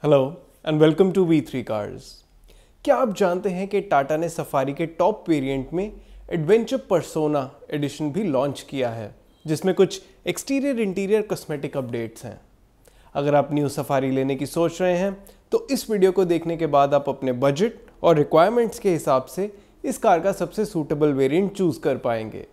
Hello and welcome to V3 cars. क्या आप जानते हैं कि टाटा ने सफारी के टॉप वेरिएंट में एडवेंचर पर्सोना एडिशन भी लॉन्च किया है, जिसमें कुछ एक्सटीरियर इंटीरियर कॉस्मेटिक अपडेट्स हैं। अगर आप न्यू सफारी लेने की सोच रहे हैं तो इस वीडियो को देखने के बाद आप अपने बजट और रिक्वायरमेंट्स के हिसाब से इस कार का सबसे सूटेबल वेरिएंट चूज कर पाएंगे।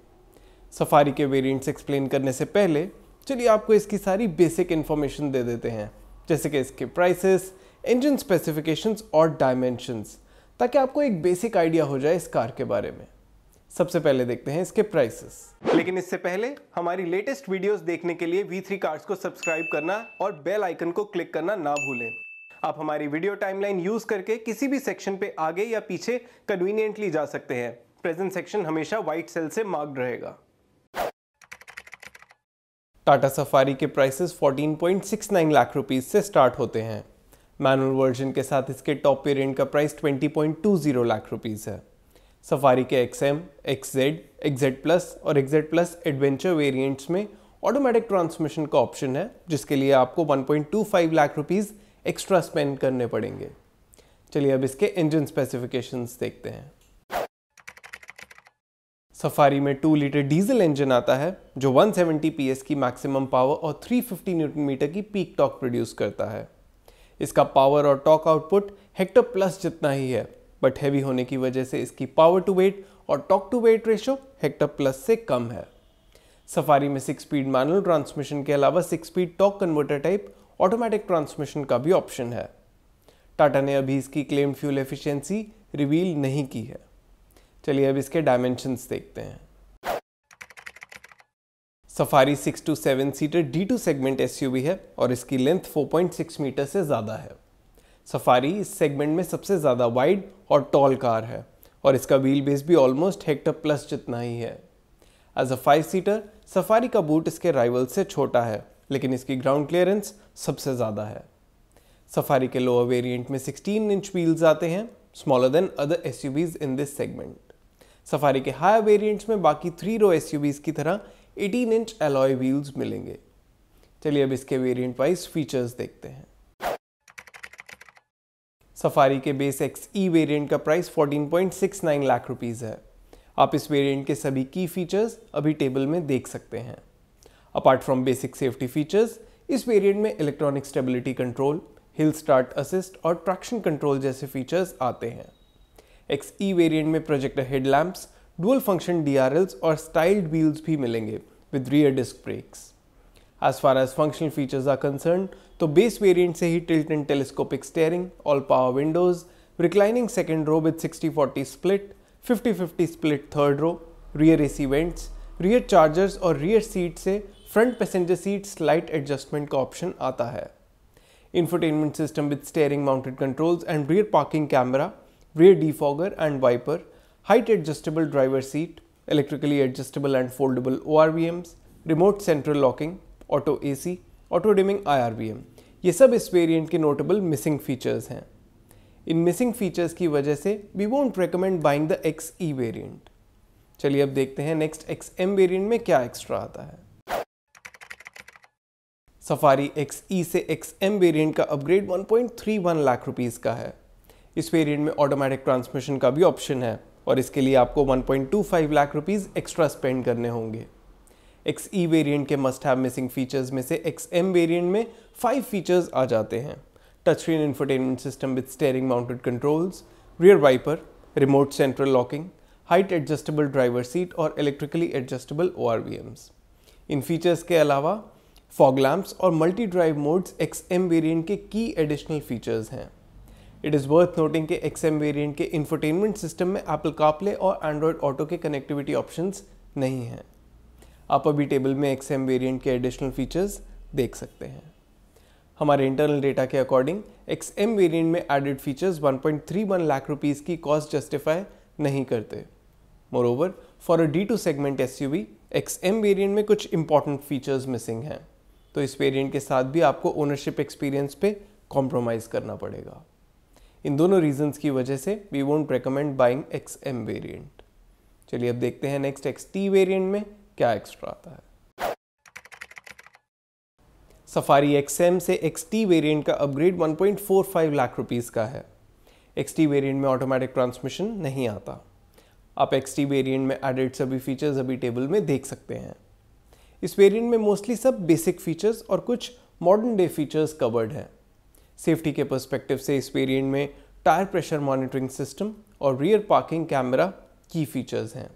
सफारी के वेरिएंट्स एक्सप्लेन करने से पहले चलिए आपको इसकी सारी बेसिक इन्फॉर्मेशन दे देते हैं, जैसे कि इसके प्राइसेस, इंजन स्पेसिफिकेशंस और डायमेंशंस, ताकि आपको एक बेसिक आइडिया हो जाए इस कार के बारे में। सबसे पहले देखते हैं इसके प्राइसेस। लेकिन इससे पहले हमारी लेटेस्ट वीडियोस देखने के लिए V3 कार्स को सब्सक्राइब करना और बेल आइकन को क्लिक करना ना भूलें। आप हमारी वीडियो टाइमलाइन यूज करके किसी भी सेक्शन पे आगे या पीछे कन्वीनियंटली जा सकते हैं। प्रेजेंट सेक्शन हमेशा व्हाइट सेल से मार्क्ड रहेगा। टाटा सफारी के प्राइसेस 14.69 लाख रुपीस से स्टार्ट होते हैं। मैनुअल वर्जन के साथ इसके टॉप वेरिएंट का प्राइस 20.20 लाख रुपीस है। सफारी के XM, XZ, XZ प्लस और XZ प्लस एडवेंचर वेरिएंट्स में ऑटोमेटिक ट्रांसमिशन का ऑप्शन है, जिसके लिए आपको 1.25 लाख रुपीस एक्स्ट्रा स्पेंड करने पड़ेंगे। चलिए अब इसके इंजन स्पेसिफिकेशंस देखते हैं। सफारी में 2 लीटर डीजल इंजन आता है जो 170 PS की मैक्सिमम पावर और 350 न्यूटन मीटर की पीक टॉर्क प्रोड्यूस करता है। इसका पावर और टॉर्क आउटपुट हेक्टर प्लस जितना ही है, बट हैवी होने की वजह से इसकी पावर टू वेट और torque to weight ratio Hector plus से कम है। सफारी में 6 स्पीड मैनुअल ट्रांसमिशन के अलावा 6 speed torque converter type automatic transmission का भी ऑप्शन है। टाटा ने अभी इसकी क्लेम्ड फ्यूल एफिशिएंसी रिवील नहीं की है। चलिए अब इसके डायमेंशंस देखते हैं। Safari 6 to 7 seater D2 segment SUV है और इसकी लेंथ 4.6 मीटर से ज़्यादा है। सफारी इस सेगमेंट में सबसे ज़्यादा वाइड और टॉल कार है और इसका व्हील बेस भी ऑलमोस्ट हेक्टर प्लस जितना ही है। एज अ 5 सीटर सफारी का बूट इसके राइवल से छोटा है, लेकिन इसकी ग्राउंड क्लियरेंस सबसे ज़्यादा है। सफारी के लोअर वेरिएंट में 16 इंच व्हील्स आते हैं, smaller than other SUVs in this segment. Safari के हायर वेरिएंट्स में बाकी 3 रो SUVs की तरह 18 इंच अलॉय व्हील्स मिलेंगे। चलिए अब इसके वेरिएंट वाइज फीचर्स देखते हैं। सफारी के बेस XE वेरिएंट का प्राइस 14.69 लाख रुपीस है। आप इस वेरिएंट के सभी की फीचर्स अभी टेबल में देख सकते हैं। Apart from basic safety features, इस वेरिएंट में electronic stability control, hill start assist और ट्रैक्शन कंट्रोल जैसे फीचर्स आते हैं। XE वेरिएंट में projector headlamps, dual function DRLs और स्टाइल्ड व्हील्स भी मिलेंगे with rear disc brakes. As far as functional features are concern, तो बेस वेरिएंट से ही tilt and telescopic steering, all power windows, reclining second row with 60-40 split, 50-50 split third row, rear AC vents, rear chargers और rear seat से front passenger seat slide adjustment का option आता है। Infotainment system with steering mounted controls and rear parking camera, rear defogger and wiper, height adjustable driver seat, electrically adjustable and foldable ORVMs, remote central locking, auto AC, auto dimming IRVM, ये सब इस variant के notable missing features हैं। इन missing features की वजह से we won't recommend buying the XE variant. चलिए अब देखते हैं नेक्स्ट XM वेरिएंट में क्या एक्स्ट्रा आता है। सफारी XE से XM वेरिएंट का अपग्रेड 1.31 लाख रुपीस का है। इस वेरिएंट में ऑटोमेटिक ट्रांसमिशन का भी ऑप्शन है और इसके लिए आपको 1.25 लाख रुपीस एक्स्ट्रा स्पेंड करने होंगे। XE वेरिएंट के मस्ट हैव मिसिंग फीचर्स में से XM वेरिएंट में 5 फीचर्स आ जाते हैं। Touch screen infotainment system with steering mounted controls, rear wiper, remote central locking, height adjustable driver seat और इलेक्ट्रिकली एडजस्टेबल ORVMs। इन फीचर्स के अलावा फॉग लैम्प्स और multi drive modes XM variant के की एडिशनल फीचर्स हैं। इट इज़ वर्थ नोटिंग कि XM variant के इंफोटेनमेंट सिस्टम में एप्पल कारप्ले और एंड्रॉयड ऑटो के कनेक्टिविटी ऑप्शंस नहीं हैं। आप अभी टेबल में XM वेरिएंट के एडिशनल फीचर्स देख सकते हैं। हमारे इंटरनल डेटा के अकॉर्डिंग XM वेरिएंट में एडेड फीचर्स 1.31 लाख रुपीस की कॉस्ट जस्टिफाई नहीं करते। Moreover, for a D2 segment SUV, XM variant में कुछ इंपॉर्टेंट फीचर्स मिसिंग हैं, तो इस वेरिएंट के साथ भी आपको ओनरशिप एक्सपीरियंस पे कॉम्प्रोमाइज़ करना पड़ेगा। इन दोनों रीजंस की वजह से we won't recommend buying XM variant. चलिए अब देखते हैं नेक्स्ट XT वेरिएंट में क्या एक्स्ट्रा आता है। सफारी XM से XT वेरिएंट का अपग्रेड 1.45 लाख रुपीस का है। XT वेरिएंट में ऑटोमेटिक ट्रांसमिशन नहीं आता। आप XT वेरिएंट में एडेड सभी फीचर्स अभी टेबल में देख सकते हैं। इस वेरिएंट में मोस्टली सब बेसिक फीचर्स और कुछ मॉडर्न डे फीचर्स कवर्ड हैं। सेफ्टी के पर्सपेक्टिव से इस वेरिएंट में टायर प्रेशर मॉनिटरिंग सिस्टम और रियर पार्किंग कैमरा की फीचर्स हैं।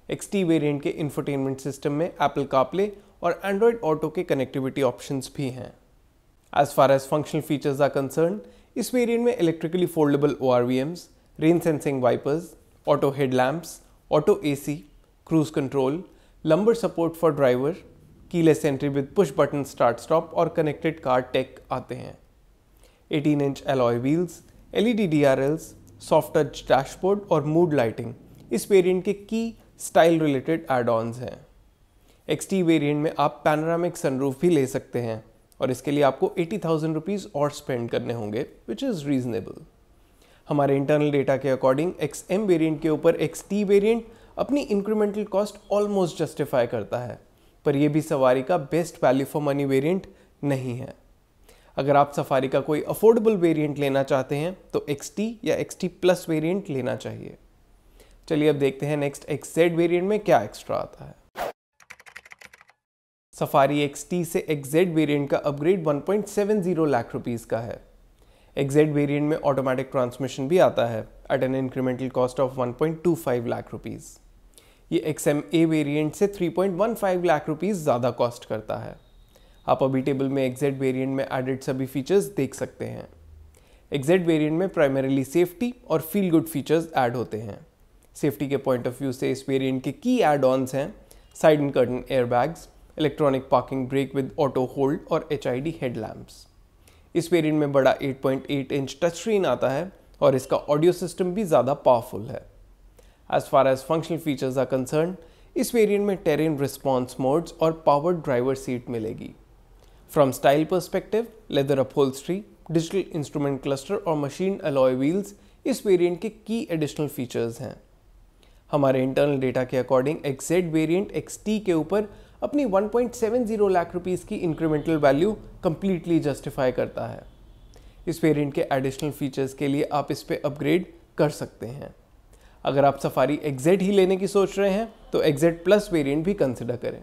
XT वेरिएंट के इंफोटेनमेंट सिस्टम में एप्पल कारप्ले और एंड्रॉयड ऑटो के कनेक्टिविटी ऑप्शंस भी हैं। As far as functional features are concern, इस वेरिएंट में electrically foldable ORVMs, rain sensing wipers, auto headlamps, auto AC, cruise control, lumbar support for driver, keyless entry with push button start stop और connected car take आते हैं। 18 inch alloy wheels, LED DRLs, soft touch dashboard और mood lighting इस variant के की style related add-ons हैं। XT variant में आप पैनोरामिक सनरूफ भी ले सकते हैं और इसके लिए आपको 80,000 रुपीज़ और स्पेंड करने होंगे, विच इज़ रीजनेबल। हमारे इंटरनल डेटा के अकॉर्डिंग XM वेरिएंट के ऊपर XT वेरिएंट अपनी इंक्रीमेंटल कॉस्ट ऑलमोस्ट जस्टिफाई करता है, पर यह भी सवारी का best value for money variant नहीं है। अगर आप सफारी का कोई अफोर्डेबल वेरिएंट लेना चाहते हैं तो XT या XT प्लस वेरिएंट लेना चाहिए। चलिए अब देखते हैं नेक्स्ट XZ वेरिएंट में क्या एक्स्ट्रा आता है। सफारी XT से XZ वेरिएंट का अपग्रेड 1.70 लाख रुपीस का है। XZ वेरिएंट में ऑटोमेटिक ट्रांसमिशन भी आता है at an incremental cost of 1.25 lakh rupees. ये XMA वेरिएंट से 3.15 लाख रुपीस ज़्यादा कॉस्ट करता है। आप अभी टेबल में XZ वेरिएंट में एडेड सभी फीचर्स देख सकते हैं। XZ वेरिएंट में प्राइमरीली सेफ्टी और फील गुड फीचर्स ऐड होते हैं। सेफ्टी के पॉइंट ऑफ व्यू से इस वेरिएंट के की एड-ऑन्स हैं side and curtain airbags, electronic parking brake with auto hold और HID हेडलैम्प्स। इस वेरिएंट में बड़ा 8.8 इंच टच स्क्रीन आता है और इसका ऑडियो सिस्टम भी ज़्यादा पावरफुल है। As far as functional features are concern, इस वेरिएंट में टेरेन रिस्पॉन्स मोड्स और पावर्ड ड्राइवर सीट मिलेगी। From style perspective, leather upholstery, digital instrument cluster और मशीन अलॉय व्हील्स इस वेरिएंट के की एडिशनल फीचर्स हैं। हमारे इंटरनल डेटा के अकॉर्डिंग XZ वेरिएंट XT के ऊपर अपनी 1.70 लाख रुपीस की इंक्रीमेंटल वैल्यू कंप्लीटली जस्टिफाई करता है। इस वेरिएंट के एडिशनल फीचर्स के लिए आप इस पे अपग्रेड कर सकते हैं। अगर आप सफारी XZ ही लेने की सोच रहे हैं तो XZ प्लस वेरिएंट भी कंसिडर करें।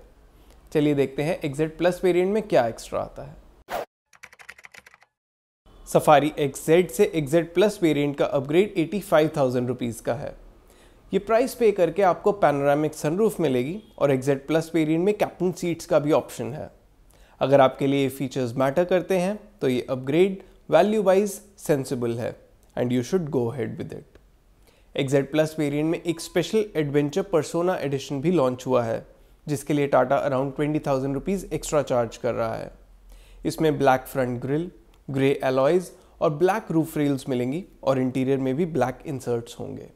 चलिए देखते हैं XZ प्लस वेरिएंट में क्या एक्स्ट्रा आता है। सफारी XZ से XZ प्लस वेरिएंट का अपग्रेड 85,000 रुपीज़ का है। ये प्राइस पे करके आपको पैनोरामिक सनरूफ मिलेगी और XZ प्लस वेरिएंट में कैप्टन सीट्स का भी ऑप्शन है। अगर आपके लिए ये फीचर्स मैटर करते हैं तो ये अपग्रेड वैल्यू वाइज सेंसिबल है and you should go ahead with it. XZ plus variant में एक स्पेशल एडवेंचर पर्सोना एडिशन भी लॉन्च हुआ है, जिसके लिए Tata around 20,000 rupees extra charge कर रहा है। इसमें black front grille, grey alloys और ब्लैक रूफ रेल्स मिलेंगी और इंटीरियर में भी ब्लैक इंसर्ट्स होंगे।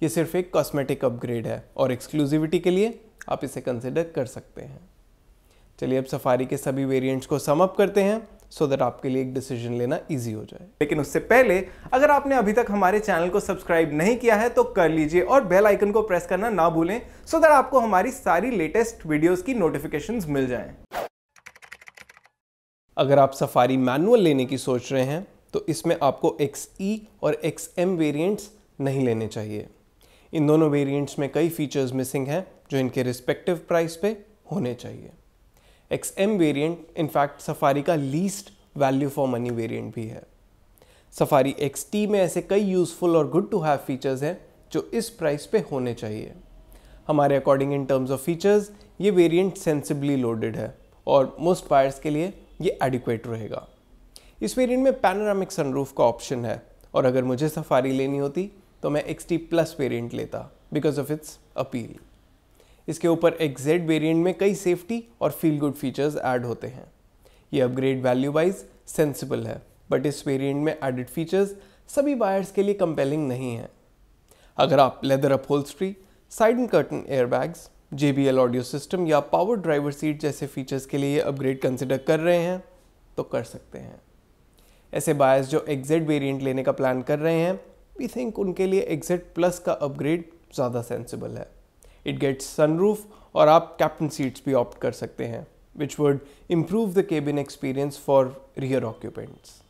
ये सिर्फ एक कॉस्मेटिक अपग्रेड है और एक्सक्लूसिविटी के लिए आप इसे कंसिडर कर सकते हैं। चलिए अब सफारी के सभी वेरिएंट्स को सम अप करते हैं सो दैट आपके लिए एक डिसीजन लेना इजी हो जाए। लेकिन उससे पहले अगर आपने अभी तक हमारे चैनल को सब्सक्राइब नहीं किया है तो कर लीजिए और बेल आइकन को प्रेस करना ना भूलें सो दैट आपको हमारी सारी लेटेस्ट वीडियोस की नोटिफिकेशंस मिल जाएं। अगर आप सफारी मैनुअल लेने की सोच रहे हैं तो इसमें आपको XE और XM वेरिएंट्स नहीं लेने चाहिए। इन दोनों वेरिएंट्स में कई फीचर्स मिसिंग हैं जो इनके रिस्पेक्टिव प्राइस पे होने चाहिए। XM वेरिएंट इनफैक्ट सफारी का least value for money variant भी है। सफारी XT में ऐसे कई यूजफुल और गुड टू हैव फीचर्स हैं जो इस प्राइस पे होने चाहिए। हमारे according in terms of features ये वेरिएंट सेंसिबली लोडेड है और मोस्ट बायर्स के लिए ये एडिक्वेट रहेगा। इस वेरिएंट में पैनोरामिक सनरूफ का ऑप्शन है और अगर मुझे सफारी लेनी होती तो मैं XT प्लस वेरिएंट लेता बिकॉज ऑफ इट्स अपील। इसके ऊपर XZ वेरिएंट में कई सेफ्टी और फील गुड फीचर्स ऐड होते हैं। ये अपग्रेड वैल्यू वाइज सेंसिबल है बट इस वेरिएंट में एडेड फीचर्स सभी बायर्स के लिए कंपेलिंग नहीं है। अगर आप leather upholstery, side and curtain airbags, JBL audio system या पावर ड्राइवर सीट जैसे फीचर्स के लिए अपग्रेड कंसिडर कर रहे हैं तो कर सकते हैं। ऐसे बायर्स जो XZ वेरिएंट लेने का प्लान कर रहे हैं, वी थिंक उनके लिए XZ प्लस का अपग्रेड ज़्यादा सेंसिबल है। इट गेट्स सनरूफ और आप कैप्टन सीट्स भी ऑप्ट कर सकते हैं which would improve the cabin experience for rear occupants.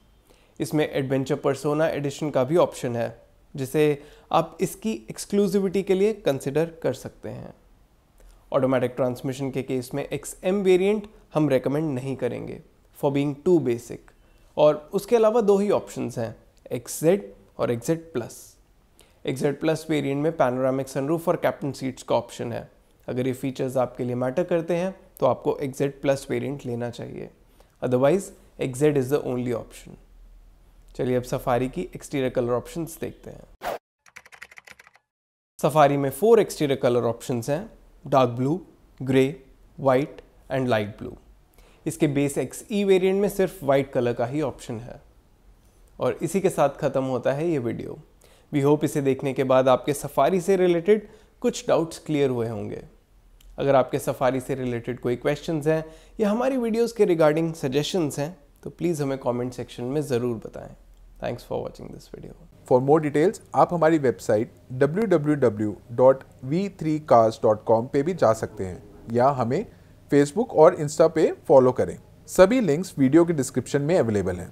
इसमें एडवेंचर पर्सोना एडिशन का भी ऑप्शन है जिसे आप इसकी एक्सक्लूसिविटी के लिए कंसिडर कर सकते हैं। ऑटोमेटिक ट्रांसमिशन के केस में XM वेरिएंट हम रेकमेंड नहीं करेंगे फॉर बीइंग टू बेसिक, और उसके अलावा दो ही ऑप्शंस हैं, XZ और XZ plus. XZ plus variant में पैनोरामिक सनरूफ और कैप्टन सीट्स का ऑप्शन है। अगर ये फीचर्स आपके लिए मैटर करते हैं तो आपको XZ प्लस वेरिएंट लेना चाहिए, otherwise XZ is the only option. चलिए अब सफारी की एक्सटीरियर कलर ऑप्शंस देखते हैं। सफारी में 4 एक्सटीरियर कलर ऑप्शंस हैं, dark blue, grey, white and light blue. इसके बेस XE वेरिएंट में सिर्फ वाइट कलर का ही ऑप्शन है। और इसी के साथ ख़त्म होता है ये वीडियो। वी होप इसे देखने के बाद आपके सफारी से रिलेटेड कुछ डाउट्स क्लियर हुए होंगे। अगर आपके सफारी से रिलेटेड कोई क्वेश्चंस हैं या हमारी वीडियोस के रिगार्डिंग सजेशंस हैं तो प्लीज़ हमें कमेंट सेक्शन में ज़रूर बताएं। Thanks for watching this video. For more details आप हमारी वेबसाइट www.v3cars.com पे भी जा सकते हैं या हमें फेसबुक और इंस्टा पे फॉलो करें। सभी लिंक्स वीडियो के डिस्क्रिप्शन में अवेलेबल हैं।